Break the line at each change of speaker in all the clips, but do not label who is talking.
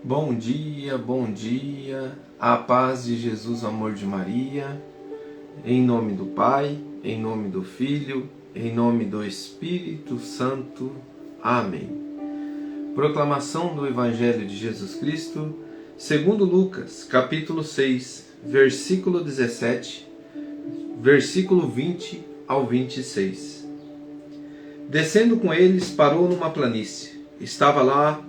Bom dia, a paz de Jesus, o amor de Maria, em nome do Pai, em nome do Filho, em nome do Espírito Santo. Amém. Proclamação do Evangelho de Jesus Cristo, segundo Lucas, capítulo 6, versículo 17, versículo 20 ao 26. Descendo com eles, parou numa planície. Estava lá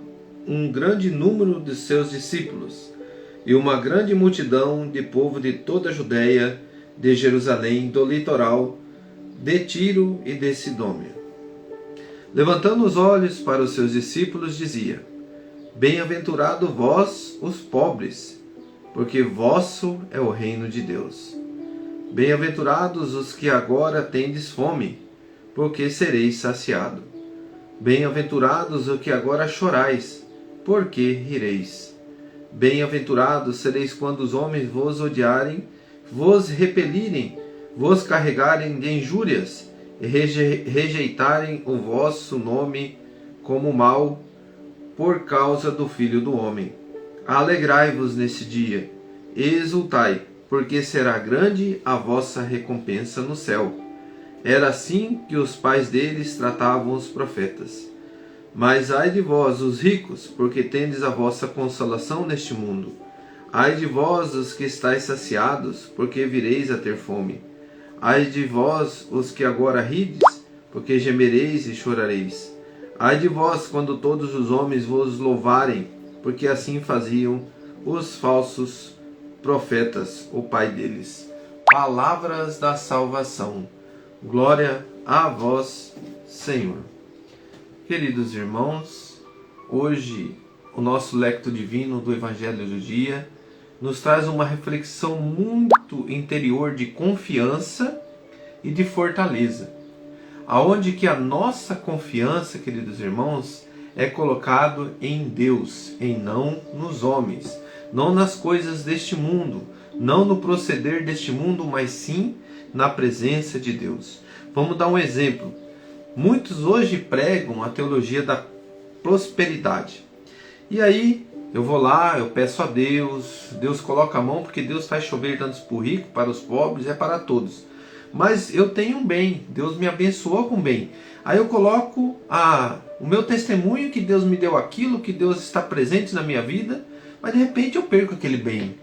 um grande número de seus discípulos e uma grande multidão de povo de toda a Judéia, de Jerusalém, do litoral, de Tiro e de Sidônia. Levantando os olhos para os seus discípulos, dizia: Bem-aventurado vós, os pobres, porque vosso é o reino de Deus. Bem-aventurados os que agora tendes fome, porque sereis saciados. Bem-aventurados os que agora chorais, porque rireis. Bem-aventurados sereis quando os homens vos odiarem, vos repelirem, vos carregarem de injúrias e rejeitarem o vosso nome como mal por causa do Filho do Homem. Alegrai-vos nesse dia e exultai, porque será grande a vossa recompensa no céu. Era assim que os pais deles tratavam os profetas. Mas ai de vós, os ricos, porque tendes a vossa consolação neste mundo. Ai de vós, os que estáis saciados, porque vireis a ter fome. Ai de vós, os que agora rides, porque gemereis e chorareis. Ai de vós, quando todos os homens vos louvarem, porque assim faziam os falsos profetas, o pai deles. Palavras da salvação. Glória a vós, Senhor. Queridos irmãos, hoje o nosso lecto divino do Evangelho do dia nos traz uma reflexão muito interior de confiança e de fortaleza, aonde que a nossa confiança, queridos irmãos, é colocado em Deus, e não nos homens, não nas coisas deste mundo, não no proceder deste mundo, mas sim na presença de Deus. Vamos dar um exemplo. Muitos hoje pregam a teologia da prosperidade. E aí eu vou lá, eu peço a Deus, Deus coloca a mão, porque Deus faz chover tanto para o rico, para os pobres, é para todos. Mas eu tenho um bem, Deus me abençoou com bem. Aí eu coloco o meu testemunho que Deus me deu aquilo, que Deus está presente na minha vida, mas de repente eu perco aquele bem.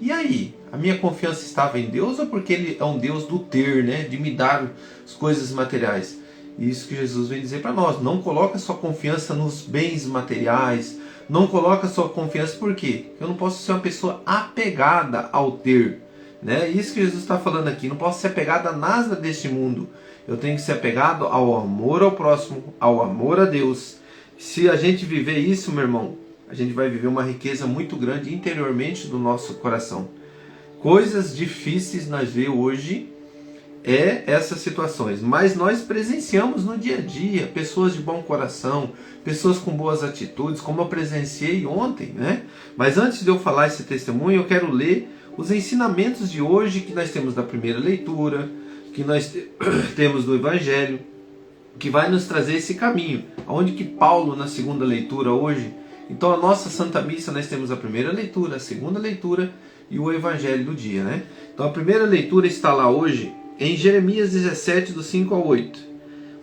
E aí? A minha confiança estava em Deus ou porque Ele é um Deus do ter, né? De me dar as coisas materiais? Isso que Jesus vem dizer para nós. Não coloca sua confiança nos bens materiais. Não coloca sua confiança, por quê? Eu não posso ser uma pessoa apegada ao ter, né? Isso que Jesus está falando aqui. Não posso ser apegado a nada deste mundo. Eu tenho que ser apegado ao amor ao próximo, ao amor a Deus. Se a gente viver isso, meu irmão, a gente vai viver uma riqueza muito grande interiormente do nosso coração. Coisas difíceis nós vemos hoje essas situações, mas nós presenciamos no dia a dia pessoas de bom coração, pessoas com boas atitudes, como eu presenciei ontem, né? Mas antes de eu falar esse testemunho, eu quero ler os ensinamentos de hoje que nós temos da primeira leitura, que nós temos do Evangelho, que vai nos trazer esse caminho, onde que Paulo na segunda leitura hoje. Então a nossa Santa Missa nós temos a primeira leitura, a segunda leitura e o Evangelho do dia, né? Então a primeira leitura está lá hoje em Jeremias 17, do 5 ao 8.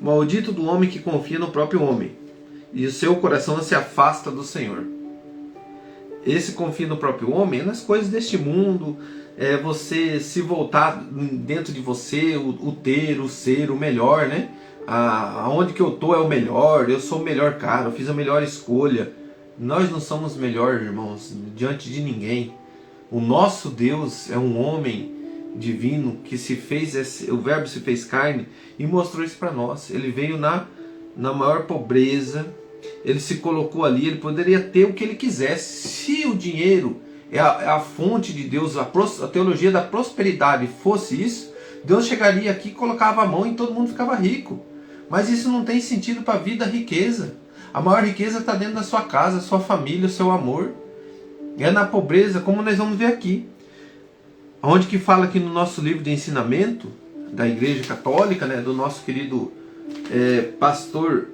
Maldito do homem que confia no próprio homem, e o seu coração se afasta do Senhor. Esse confia no próprio homem é nas coisas deste mundo, é você se voltar dentro de você, o ter, o ser, o melhor, né? Aonde que eu tô é o melhor, eu sou o melhor cara, eu fiz a melhor escolha. Nós não somos melhores, irmãos, diante de ninguém. O nosso Deus é um homem divino que o Verbo se fez carne e mostrou isso para nós. Ele veio na maior pobreza, ele se colocou ali, ele poderia ter o que ele quisesse. Se o dinheiro é a fonte de Deus, a teologia da prosperidade fosse isso, Deus chegaria aqui, colocava a mão e todo mundo ficava rico. Mas isso não tem sentido para a vida, a riqueza. A maior riqueza está dentro da sua casa, sua família, o seu amor. É na pobreza, como nós vamos ver aqui. Onde que fala aqui no nosso livro de ensinamento da Igreja Católica, né, do nosso querido pastor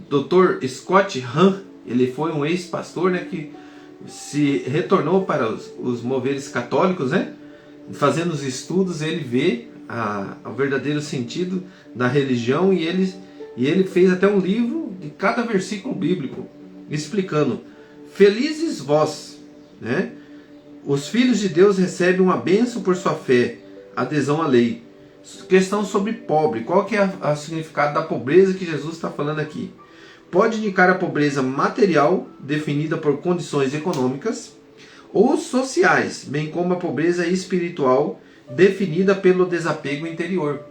Dr. Scott Hahn, Ele foi um ex-pastor, né, que se retornou para os moveres católicos, né? Fazendo os estudos, ele vê o verdadeiro sentido da religião e ele fez até um livro de cada versículo bíblico, explicando: felizes vós, né? Os filhos de Deus recebem uma bênção por sua fé, adesão à lei. Questão sobre pobre. Qual que é o significado da pobreza que Jesus está falando aqui? Pode indicar a pobreza material, definida por condições econômicas, ou sociais, bem como a pobreza espiritual, definida pelo desapego interior.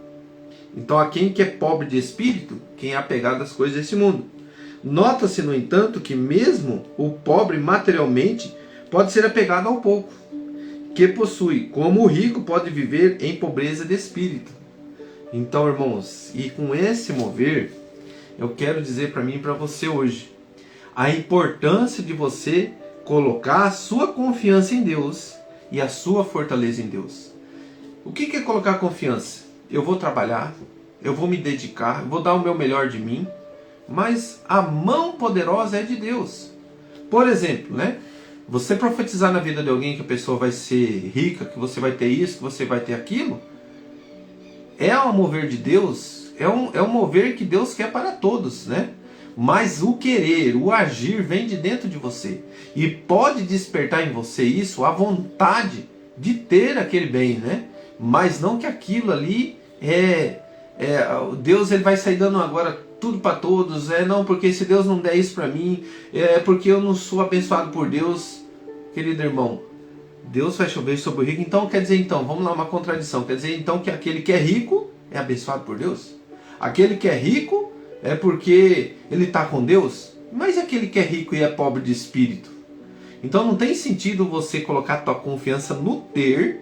Então, a quem que é pobre de espírito? Quem é apegado às coisas desse mundo. Nota-se, no entanto, que mesmo o pobre materialmente pode ser apegado ao pouco que possui, como o rico pode viver em pobreza de espírito. Então, irmãos, e com esse mover, eu quero dizer para mim e para você hoje a importância de você colocar a sua confiança em Deus e a sua fortaleza em Deus. O que é colocar confiança? Eu vou trabalhar, eu vou me dedicar, vou dar o meu melhor de mim, mas a mão poderosa é de Deus. Por exemplo, né? Você profetizar na vida de alguém que a pessoa vai ser rica, que você vai ter isso, que você vai ter aquilo, é um mover de Deus, é um mover que Deus quer para todos, né? Mas o querer, o agir vem de dentro de você. E pode despertar em você isso, a vontade de ter aquele bem, né? Mas não que aquilo ali Deus ele vai sair dando agora tudo para todos, não, porque se Deus não der isso para mim, é porque eu não sou abençoado por Deus. Querido irmão, Deus vai chover sobre o rico, então quer dizer, vamos lá, uma contradição, quer dizer então que aquele que é rico é abençoado por Deus? Aquele que é rico é porque ele está com Deus? Mas aquele que é rico e é pobre de espírito? Então não tem sentido você colocar a tua confiança no ter,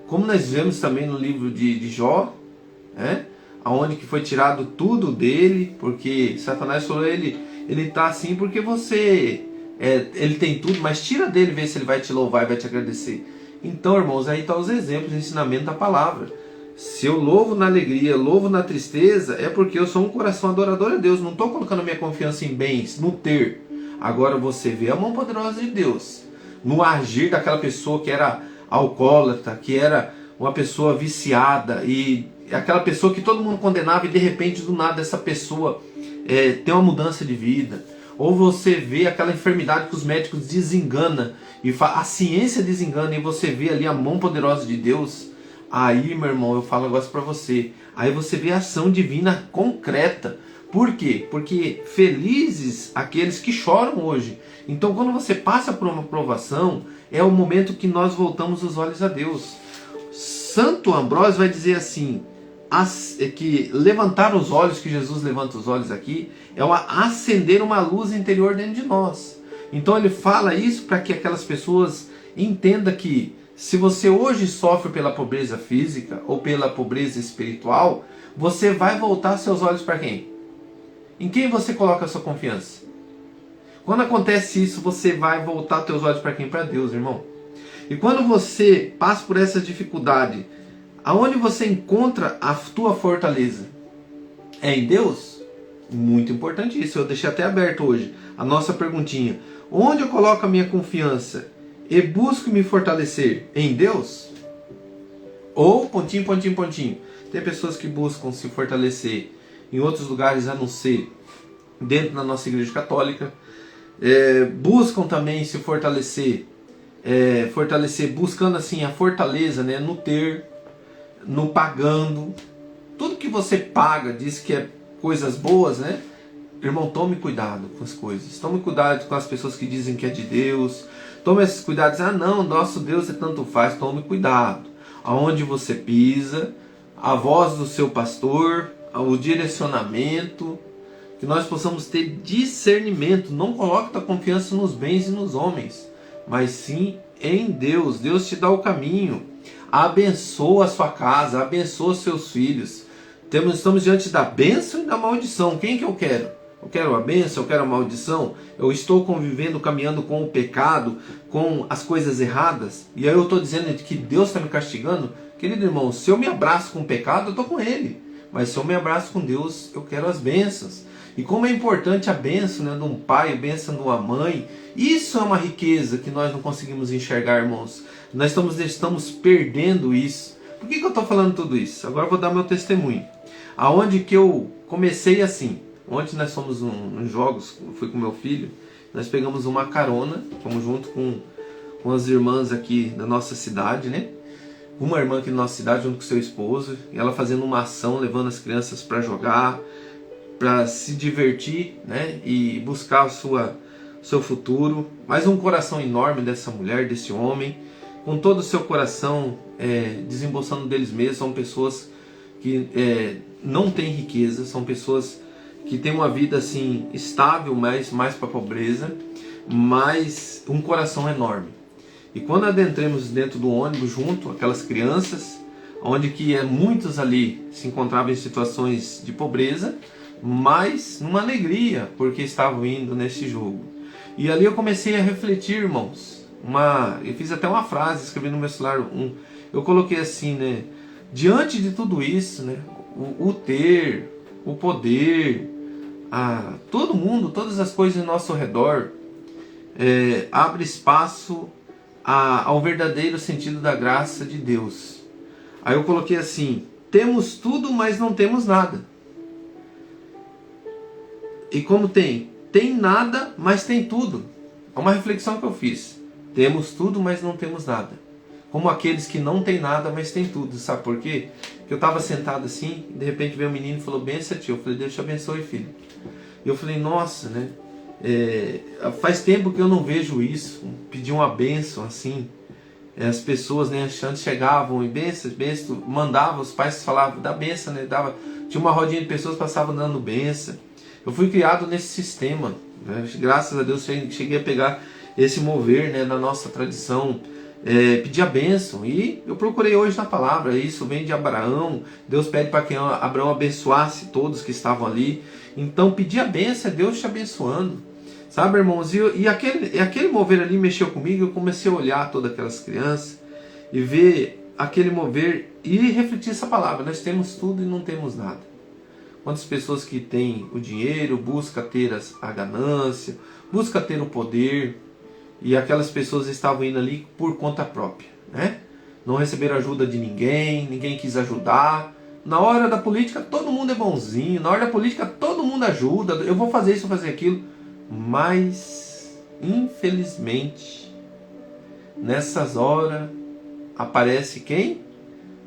como nós vemos também no livro de Jó, né? Aonde que foi tirado tudo dele, porque Satanás falou, ele está assim porque ele tem tudo, mas tira dele, vê se ele vai te louvar e vai te agradecer. Então, irmãos, aí estão os exemplos de ensinamento da palavra. Se eu louvo na alegria, louvo na tristeza, é porque eu sou um coração adorador a Deus. Não estou colocando minha confiança em bens, no ter. Agora você vê a mão poderosa de Deus no agir daquela pessoa que era alcoólatra, que era uma pessoa viciada, e aquela pessoa que todo mundo condenava, e de repente do nada essa pessoa tem uma mudança de vida. Ou você vê aquela enfermidade que os médicos desenganam, e a ciência desengana, e você vê ali a mão poderosa de Deus. Aí, meu irmão, eu falo um negócio para você. Aí você vê a ação divina concreta. Por quê? Porque felizes aqueles que choram hoje. Então, quando você passa por uma provação, é o momento que nós voltamos os olhos a Deus. Santo Ambrósio vai dizer assim, que levantar os olhos, que Jesus levanta os olhos aqui, é acender uma luz interior dentro de nós. Então ele fala isso para que aquelas pessoas entendam que se você hoje sofre pela pobreza física ou pela pobreza espiritual, você vai voltar seus olhos para quem? Em quem você coloca a sua confiança? Quando acontece isso, você vai voltar seus olhos para quem? Para Deus, irmão. E quando você passa por essa dificuldade, aonde você encontra a tua fortaleza? É em Deus? Muito importante isso, eu deixei até aberto hoje a nossa perguntinha. Onde eu coloco a minha confiança e busco me fortalecer? Em Deus? Ou, pontinho, pontinho, pontinho. Tem pessoas que buscam se fortalecer em outros lugares a não ser dentro da nossa igreja católica. Buscam também se fortalecer, buscando assim a fortaleza, né, no ter, no pagando. Tudo que você paga, diz que é coisas boas, né? Irmão, tome cuidado com as coisas. Tome cuidado com as pessoas que dizem que é de Deus. Tome esses cuidados. Não, nosso Deus é tanto faz. Tome cuidado. Aonde você pisa, a voz do seu pastor, o direcionamento. Que nós possamos ter discernimento. Não coloque a confiança nos bens e nos homens, mas sim em Deus. Deus te dá o caminho. Abençoa a sua casa, abençoa os seus filhos. Estamos diante da bênção e da maldição. Quem que eu quero? Eu quero a bênção, eu quero a maldição. Eu estou convivendo, caminhando com o pecado, com as coisas erradas. E aí eu estou dizendo que Deus está me castigando. Querido irmão, se eu me abraço com o pecado, eu estou com Ele. Mas se eu me abraço com Deus, eu quero as bênçãos. E como é importante a bênção, né, de um pai, a bênção de uma mãe. Isso é uma riqueza que nós não conseguimos enxergar, irmãos. Nós estamos perdendo isso. Por que eu estou falando tudo isso? Agora eu vou dar meu testemunho. Aonde que eu comecei assim. Ontem nós fomos nos jogos, fui com meu filho. Nós pegamos uma carona, fomos junto com as irmãs aqui da nossa cidade, né? Uma irmã aqui da nossa cidade junto com seu esposo. E ela fazendo uma ação, levando as crianças para jogar, para se divertir, né? E buscar seu futuro. Mas um coração enorme dessa mulher, desse homem, com todo o seu coração desembolsando deles mesmos. São pessoas que não têm riqueza, são pessoas que têm uma vida assim estável, mais para a pobreza, mas um coração enorme. E quando adentramos dentro do ônibus junto, aquelas crianças, onde que muitos ali se encontravam em situações de pobreza, mas numa alegria, porque estavam indo nesse jogo. E ali eu comecei a refletir, irmãos. Eu fiz até uma frase, escrevi no meu celular. Eu coloquei assim, né? Diante de tudo isso, né? O ter, o poder, todo mundo, todas as coisas ao nosso redor, abre espaço ao verdadeiro sentido da graça de Deus. Aí eu coloquei assim: temos tudo, mas não temos nada. E como tem nada, mas tem tudo. É uma reflexão que eu fiz. Temos tudo, mas não temos nada. Como aqueles que não têm nada, mas têm tudo. Sabe por quê? Porque eu estava sentado assim, e de repente veio um menino e falou: benção, tio. Eu falei: Deus te abençoe, filho. E eu falei: nossa, né? Faz tempo que eu não vejo isso. Pedir uma bênção assim. As pessoas, né, antes chegavam e bênção, mandavam, os pais falavam, dá bênção, né? Tinha uma rodinha de pessoas que passavam dando bênção. Eu fui criado nesse sistema, né? Graças a Deus cheguei a pegar esse mover, né, na nossa tradição, pedir a bênção. E eu procurei hoje na palavra, isso vem de Abraão. Deus pede para que Abraão abençoasse todos que estavam ali. Então pedir a bênção é Deus te abençoando, sabe, irmãos? E aquele mover ali mexeu comigo. Eu comecei a olhar todas aquelas crianças e ver aquele mover e refletir essa palavra: nós temos tudo e não temos nada. Quantas pessoas que têm o dinheiro, busca ter a ganância, busca ter o poder, e aquelas pessoas estavam indo ali por conta própria, né? Não receberam ajuda de ninguém quis ajudar. Na hora da política todo mundo é bonzinho, na hora da política todo mundo ajuda, eu vou fazer isso, vou fazer aquilo. Mas, infelizmente, nessas horas aparece quem?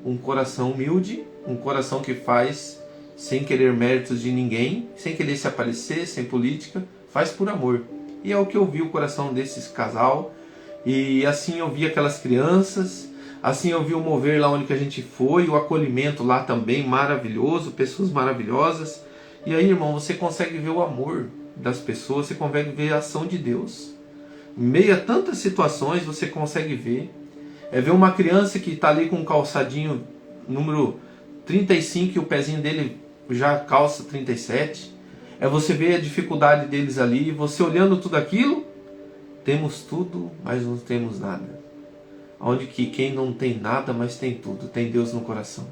Um coração humilde, um coração que faz sem querer méritos de ninguém, sem querer se aparecer, sem política, faz por amor. E é o que eu vi o coração desses casal. E assim eu vi aquelas crianças, assim eu vi o mover lá onde que a gente foi, o acolhimento lá também maravilhoso, pessoas maravilhosas. E aí, irmão, você consegue ver o amor das pessoas, você consegue ver a ação de Deus. Em meio a tantas situações, você consegue ver. Ver uma criança que está ali com um calçadinho número 35 e o pezinho dele já calça 37. Você ver a dificuldade deles ali, você olhando tudo aquilo. Temos tudo, mas não temos nada. Onde que quem não tem nada, mas tem tudo, tem Deus no coração.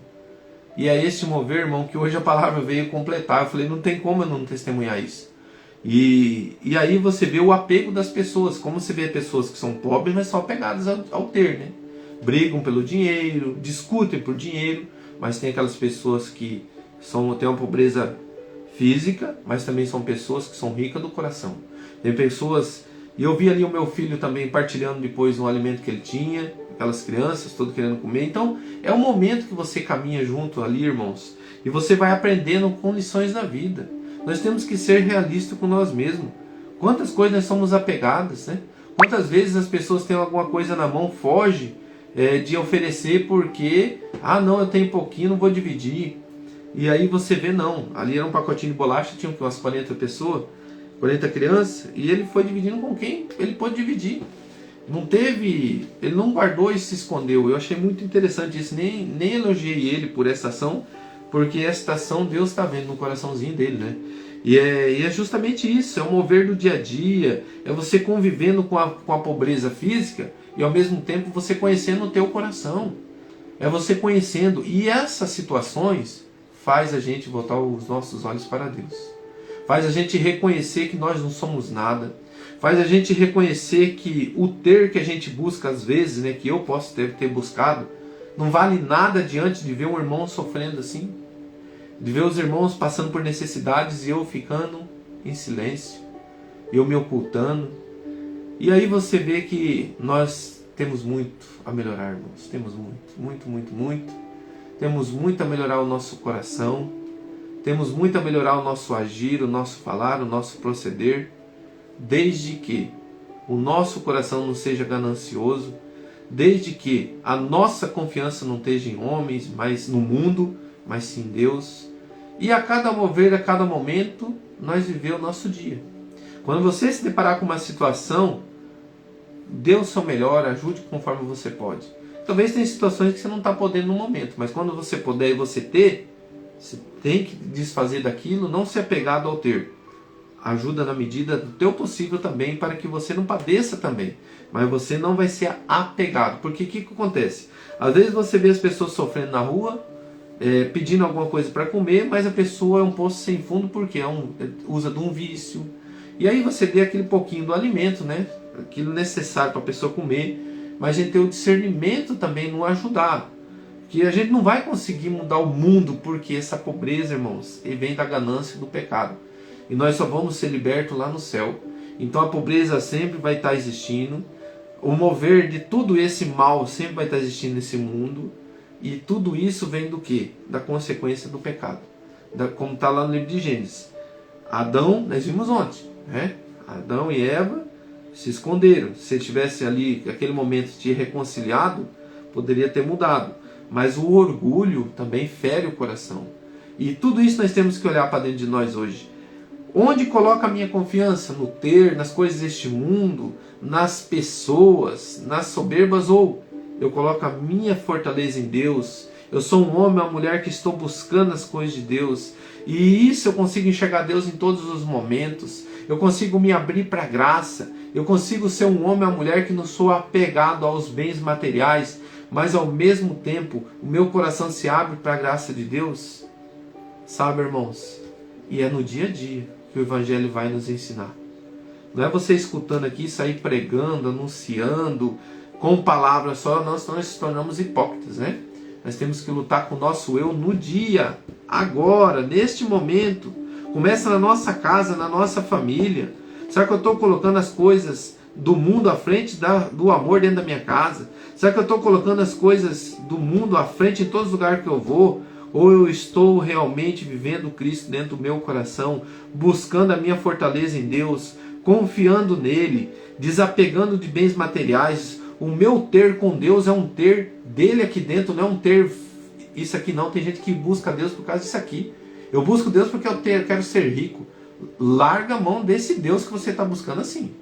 E é este mover, irmão, que hoje a palavra veio completar. Eu falei: não tem como eu não testemunhar isso. E aí você vê o apego das pessoas. Como você vê pessoas que são pobres, mas são apegadas ao ter, né? Brigam pelo dinheiro, discutem por dinheiro. Mas tem aquelas pessoas que têm uma pobreza física, mas também são pessoas que são ricas do coração. Tem pessoas... E eu vi ali o meu filho também partilhando depois um alimento que ele tinha, aquelas crianças, todos querendo comer. Então, é um momento que você caminha junto ali, irmãos, e você vai aprendendo com lições da vida. Nós temos que ser realistas com nós mesmos. Quantas coisas nós somos apegadas, né? Quantas vezes as pessoas têm alguma coisa na mão, foge de oferecer porque, não, eu tenho pouquinho, não vou dividir. E aí você vê, não, ali era um pacotinho de bolacha, tinha umas 40 pessoas, 40 crianças, e ele foi dividindo com quem ele pôde dividir. Ele não guardou e se escondeu. Eu achei muito interessante isso, nem elogiei ele por essa ação, porque esta ação Deus está vendo no coraçãozinho dele, né? E é justamente isso, é o mover do dia a dia, é você convivendo com a pobreza física e ao mesmo tempo você conhecendo o teu coração. É você conhecendo, e essas situações faz a gente voltar os nossos olhos para Deus. faz a gente reconhecer que nós não somos nada, faz a gente reconhecer que o ter que a gente busca às vezes, né, que eu posso ter buscado, não vale nada diante de ver um irmão sofrendo assim, de ver os irmãos passando por necessidades e eu ficando em silêncio, eu me ocultando. E aí você vê que nós temos muito a melhorar, irmãos. Temos muito. Temos muito a melhorar o nosso coração. Temos muito a melhorar o nosso agir, o nosso falar, o nosso proceder. Desde que o nosso coração não seja ganancioso. Desde que a nossa confiança não esteja em homens, mas no mundo, mas sim em Deus. E a cada mover, a cada momento, nós viver o nosso dia. Quando você se deparar com uma situação, dê o seu melhor, ajude conforme você pode. Talvez tenha situações que você não está podendo no momento, mas quando você puder e você ter, você tem que desfazer daquilo, não se apegado ao ter. Ajuda na medida do teu possível também, para que você não padeça também. Mas você não vai ser apegado. Porque o que acontece? Às vezes você vê as pessoas sofrendo na rua, pedindo alguma coisa para comer, mas a pessoa é um poço sem fundo porque usa de um vício. E aí você dê aquele pouquinho do alimento, né? Aquilo necessário para a pessoa comer, mas a gente tem o discernimento também no ajudar. Que a gente não vai conseguir mudar o mundo, porque essa pobreza, irmãos, vem da ganância e do pecado. E nós só vamos ser libertos lá no céu. Então a pobreza sempre vai estar existindo. O mover de tudo esse mal sempre vai estar existindo nesse mundo. E tudo isso vem do quê? Da consequência do pecado. Como está lá no livro de Gênesis. Adão, nós vimos ontem, né? Adão e Eva se esconderam. Se ele tivesse ali, naquele momento, te reconciliado, poderia ter mudado. Mas o orgulho também fere o coração. E tudo isso nós temos que olhar para dentro de nós hoje. Onde coloca a minha confiança? No ter, nas coisas deste mundo, nas pessoas, nas soberbas, ou eu coloco a minha fortaleza em Deus? Eu sou um homem ou uma mulher que estou buscando as coisas de Deus. E isso eu consigo enxergar Deus em todos os momentos. Eu consigo me abrir para a graça. Eu consigo ser um homem ou uma mulher que não sou apegado aos bens materiais, mas ao mesmo tempo o meu coração se abre para a graça de Deus. Sabe, irmãos? E é no dia a dia que o Evangelho vai nos ensinar. Não é você escutando aqui, sair pregando, anunciando, com palavras só, nós nos tornamos hipócritas, né? Nós temos que lutar com o nosso eu no dia, agora, neste momento. Começa na nossa casa, na nossa família. Será que eu estou colocando as coisas do mundo à frente do amor dentro da minha casa? Será que eu estou colocando as coisas do mundo à frente em todos os lugares que eu vou? Ou eu estou realmente vivendo Cristo dentro do meu coração, buscando a minha fortaleza em Deus, confiando nele, desapegando de bens materiais? O meu ter com Deus é um ter dele aqui dentro, não é um ter isso aqui não. Tem gente que busca Deus por causa disso aqui. Eu busco Deus porque eu quero ser rico. Larga a mão desse Deus que você está buscando assim.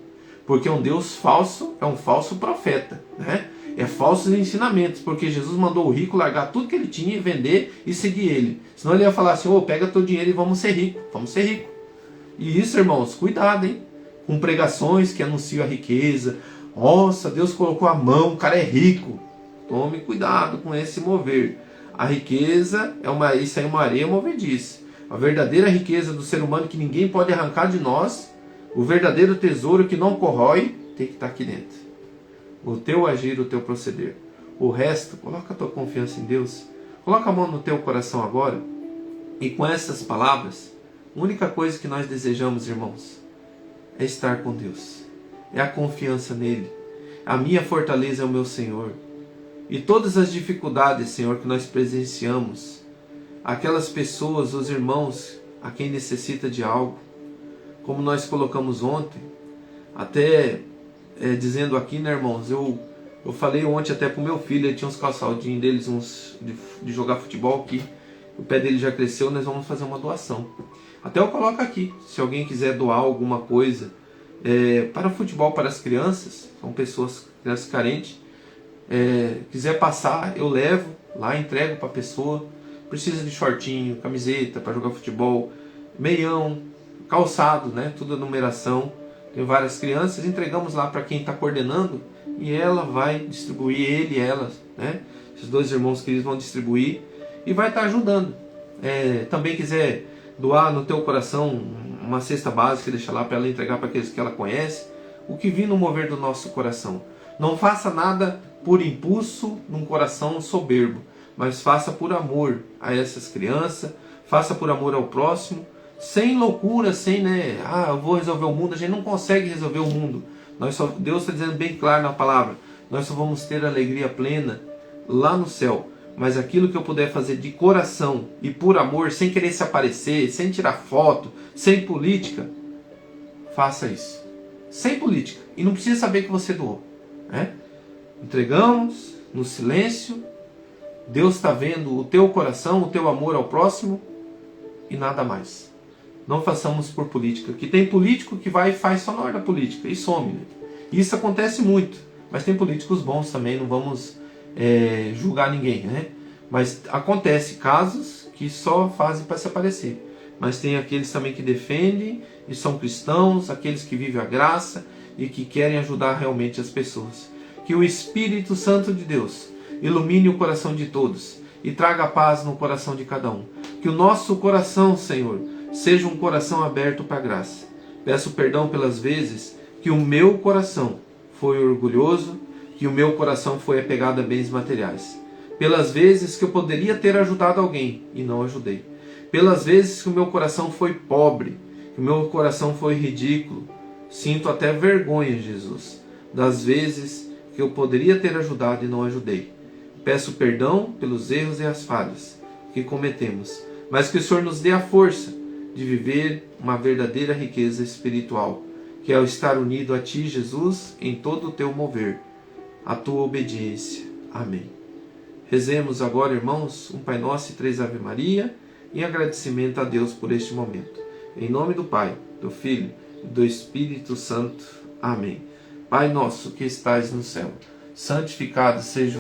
Porque um Deus falso é um falso profeta, né? É falsos ensinamentos, porque Jesus mandou o rico largar tudo que ele tinha e vender e seguir ele. Senão ele ia falar assim, pega teu dinheiro e vamos ser ricos, vamos ser ricos. E isso, irmãos, cuidado, hein? Com pregações que anunciam a riqueza. Nossa, Deus colocou a mão, o cara é rico. Tome cuidado com esse mover. A riqueza, isso aí é uma areia movediça. A verdadeira riqueza do ser humano que ninguém pode arrancar de nós, o verdadeiro tesouro que não corrói, tem que estar aqui dentro. O teu agir, o teu proceder. O resto, coloca a tua confiança em Deus. Coloca a mão no teu coração agora. E com essas palavras, a única coisa que nós desejamos, irmãos, é estar com Deus. É a confiança nele. A minha fortaleza é o meu Senhor. E todas as dificuldades, Senhor, que nós presenciamos, aquelas pessoas, os irmãos, a quem necessita de algo, como nós colocamos ontem, até dizendo aqui, né, irmãos, eu falei ontem até pro meu filho, ele tinha uns calçadinhos deles, uns de jogar futebol aqui, o pé dele já cresceu, nós vamos fazer uma doação. Até eu coloco aqui, se alguém quiser doar alguma coisa para futebol, para as crianças, são crianças carentes, quiser passar, eu levo lá, entrego para a pessoa. Precisa de shortinho, camiseta para jogar futebol, meião, calçado, né? Tudo a numeração. Tem várias crianças, entregamos lá para quem está coordenando e ela vai distribuir, ele e ela, né? Esses dois irmãos queridos vão distribuir e vai estar ajudando. Também quiser doar no teu coração uma cesta básica e deixa lá para ela entregar para aqueles que ela conhece. O que vir no mover do nosso coração. Não faça nada por impulso num coração soberbo, mas faça por amor a essas crianças, faça por amor ao próximo, sem loucura, sem, eu vou resolver o mundo. A gente não consegue resolver o mundo. Deus está dizendo bem claro na palavra, nós só vamos ter alegria plena lá no céu. Mas aquilo que eu puder fazer de coração e por amor, sem querer se aparecer, sem tirar foto, sem política, faça isso. Sem política. E não precisa saber que você doou. Entregamos no silêncio. Deus está vendo o teu coração, o teu amor ao próximo e nada mais. Não façamos por política. Que tem político que vai e faz só na hora da política e some. Isso acontece muito. Mas tem políticos bons também, não vamos julgar ninguém. Mas acontece casos que só fazem para se aparecer. Mas tem aqueles também que defendem e são cristãos, aqueles que vivem a graça e que querem ajudar realmente as pessoas. Que o Espírito Santo de Deus ilumine o coração de todos e traga paz no coração de cada um. Que o nosso coração, Senhor, seja um coração aberto para a graça. Peço perdão pelas vezes que o meu coração foi orgulhoso, que o meu coração foi apegado a bens materiais. Pelas vezes que eu poderia ter ajudado alguém e não ajudei. Pelas vezes que o meu coração foi pobre, que o meu coração foi ridículo. Sinto até vergonha, Jesus, das vezes que eu poderia ter ajudado e não ajudei. Peço perdão pelos erros e as falhas que cometemos, mas que o Senhor nos dê a força de viver uma verdadeira riqueza espiritual, que é o estar unido a Ti, Jesus, em todo o Teu mover, a Tua obediência. Amém. Rezemos agora, irmãos, um Pai Nosso e 3 Ave Maria, em agradecimento a Deus por este momento. Em nome do Pai, do Filho e do Espírito Santo. Amém. Pai nosso que estais no céu, santificado seja